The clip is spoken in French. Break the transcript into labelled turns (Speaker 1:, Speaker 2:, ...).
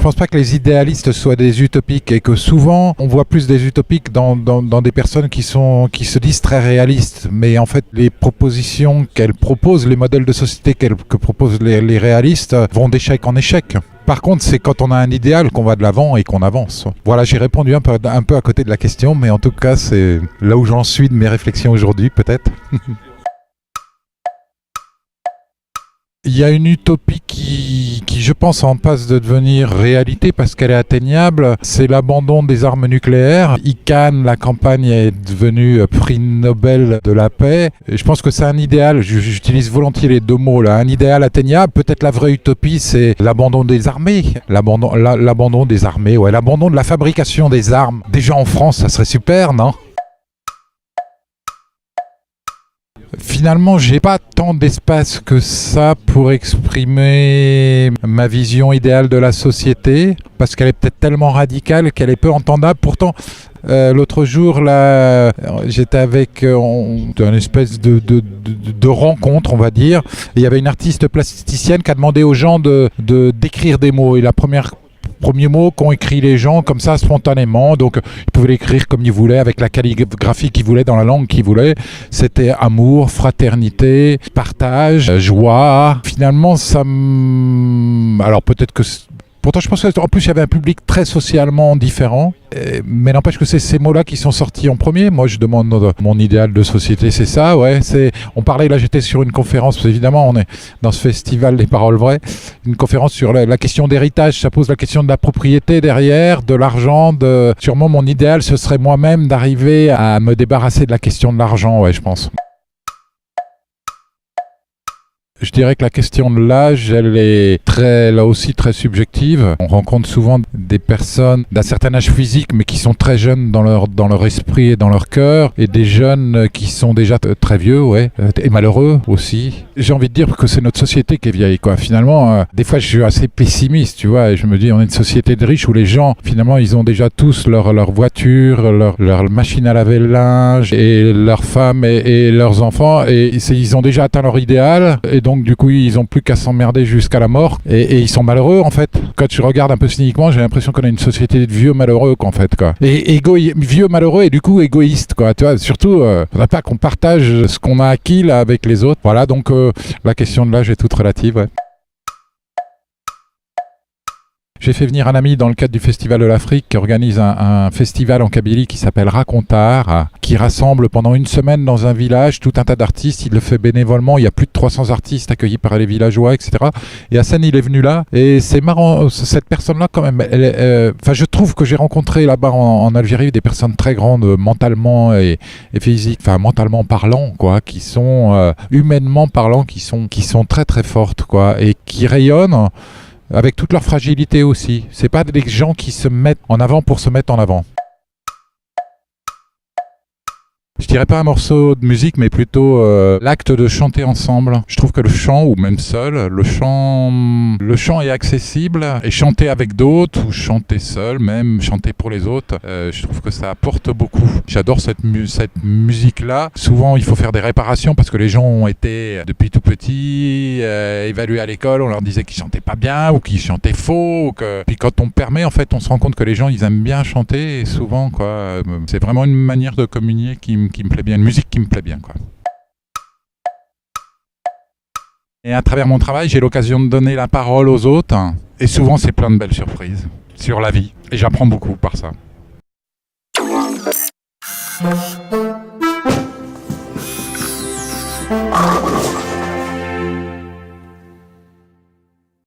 Speaker 1: pense pas que les idéalistes soient des utopiques et que souvent on voit plus des utopiques dans des personnes qui se disent très réalistes. Mais en fait, les propositions qu'elles proposent, les modèles de société que proposent les réalistes vont d'échec en échec. Par contre, c'est quand on a un idéal qu'on va de l'avant et qu'on avance. Voilà, j'ai répondu un peu à côté de la question, mais en tout cas, c'est là où j'en suis de mes réflexions aujourd'hui, peut-être. Il y a une utopie qui, je pense, en passe de devenir réalité parce qu'elle est atteignable. C'est l'abandon des armes nucléaires. ICANN, la campagne, est devenue prix Nobel de la paix. Et je pense que c'est un idéal, j'utilise volontiers les deux mots là, un idéal atteignable. Peut-être la vraie utopie, c'est l'abandon des armées. L'abandon des armées, ouais, l'abandon de la fabrication des armes. Déjà en France, ça serait super, non ? Finalement, j'ai pas tant d'espace que ça pour exprimer ma vision idéale de la société, parce qu'elle est peut-être tellement radicale qu'elle est peu entendable. Pourtant, l'autre jour, là, j'étais avec une espèce de rencontre, on va dire. Et il y avait une artiste plasticienne qui a demandé aux gens d'écrire des mots. Et premier mot qu'ont écrit les gens comme ça spontanément, donc ils pouvaient l'écrire comme ils voulaient, avec la calligraphie qu'ils voulaient, dans la langue qu'ils voulaient. C'était amour, fraternité, partage, joie. Finalement, alors peut-être que... Pourtant, je pense qu'en plus, il y avait un public très socialement différent. Mais n'empêche que c'est ces mots-là qui sont sortis en premier. Moi, je demande mon idéal de société, c'est ça, ouais. On parlait, là, j'étais sur une conférence, parce évidemment, on est dans ce festival des paroles vraies, une conférence sur la question d'héritage. Ça pose la question de la propriété derrière, de l'argent. Sûrement, mon idéal, ce serait moi-même d'arriver à me débarrasser de la question de l'argent, ouais, je pense. Je dirais que la question de l'âge, elle est là aussi très subjective. On rencontre souvent des personnes d'un certain âge physique, mais qui sont très jeunes dans leur esprit et dans leur cœur, et des jeunes qui sont déjà très vieux, ouais, et malheureux aussi. J'ai envie de dire que c'est notre société qui est vieille, quoi. Finalement, des fois, je suis assez pessimiste, tu vois, et je me dis, on est une société de riches où les gens, finalement, ils ont déjà tous leur voiture, leur machine à laver le linge, et leurs femmes et leurs enfants, et ils ont déjà atteint leur idéal, et donc du coup ils ont plus qu'à s'emmerder jusqu'à la mort et ils sont malheureux en fait. Quand je regarde un peu cyniquement, j'ai l'impression qu'on a une société de vieux malheureux en fait, quoi. Et vieux malheureux et du coup égoïste, quoi. Tu vois, surtout on n'a pas qu'on partage ce qu'on a acquis là avec les autres. Voilà, donc la question de l'âge est toute relative, ouais. J'ai fait venir un ami dans le cadre du Festival de l'Afrique qui organise un festival en Kabylie qui s'appelle Racontar, qui rassemble pendant une semaine dans un village tout un tas d'artistes. Il le fait bénévolement, il y a plus de 300 artistes accueillis par les villageois, etc. Et Hassan, il est venu là. Et c'est marrant, cette personne-là quand même, je trouve que j'ai rencontré là-bas en Algérie des personnes très grandes mentalement et physiques, enfin mentalement parlant, quoi, qui sont humainement parlant, qui sont très très fortes, quoi, et qui rayonnent avec toute leur fragilité aussi. C'est pas des gens qui se mettent en avant pour se mettre en avant. Je dirais pas un morceau de musique, mais plutôt l'acte de chanter ensemble. Je trouve que le chant, ou même seul, le chant est accessible. Et chanter avec d'autres, ou chanter seul, même chanter pour les autres, je trouve que ça apporte beaucoup. J'adore cette musique-là. Souvent, il faut faire des réparations parce que les gens ont été, depuis tout petit, évalués à l'école. On leur disait qu'ils chantaient pas bien, ou qu'ils chantaient faux. Puis quand on permet, en fait, on se rend compte que les gens, ils aiment bien chanter. Et souvent, quoi, c'est vraiment une manière de communier qui me plaît bien, une musique qui me plaît bien, quoi. Et à travers mon travail, j'ai l'occasion de donner la parole aux autres, et souvent c'est plein de belles surprises sur la vie, et j'apprends beaucoup par ça.